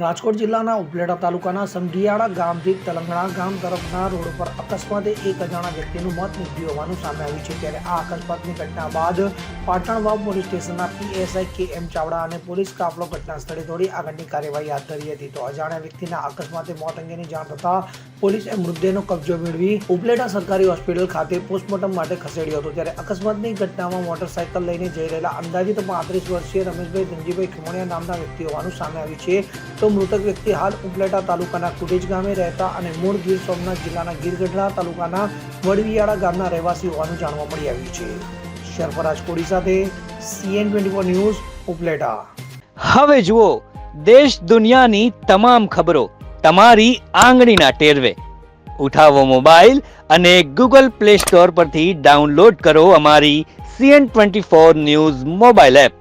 રાજકોટ જિલ્લાના ઉપલેટા તાલુકાના સમઢિયાળા ગામથી તેલંગાણા ગામ તરફના રોડ પર અકસ્માતે એક અજાણા વ્યક્તિનું મોત નીપજ્યું હોવાનું સામે આવ્યું છે। ત્યારે આ અકસ્માતની ઘટના બાદ પાટણ વાવ પોલીસ સ્ટેશનના પીએસઆઈ કે.એમ. ચાવડા અને પોલીસ કાફલો ઘટના સ્થળે દોડી આગળની કાર્યવાહી હાથ ધરી હતી। તો અજાણ્યા વ્યક્તિના અકસ્માતે મોત અંગેની જાણ થતાં પોલીસે મૃતદેહનો કબજો મેળવી ઉપલેટા સરકારી હોસ્પિટલ ખાતે પોસ્ટમોર્ટમ માટે ખસેડ્યો હતો। ત્યારે અકસ્માતની ઘટનામાં મોટરસાયકલ લઈને જઈ રહેલા અંદાજિત 35 વર્ષીય રમેશભાઈ ધનજીભાઈ ખીમણિયા નામના વ્યક્તિ હોવાનું સામે આવ્યું છે। તો મૃતક વ્યક્તિ હાલ ઉપલેટા તાલુકાના કુડેજ ગામે રહેતા અને મૂળ ગીર સોમનાથ જિલ્લાના ગીરગઢડા તાલુકાના વડવિયાળા ગામના રહેવાસી હોવાનું જાણવા મળી આવ્યું છે। શરફરાજ કોડી સાથે CN24 ન્યૂઝ ઉપલેટા। હવે જુઓ દેશ દુનિયાની તમામ ખબરો તમારી આંગળીના ટેરવે। ઉઠાવો મોબાઈલ અને Google Play Store પરથી ડાઉનલોડ કરો અમારી CN24 ન્યૂઝ મોબાઈલ એપ।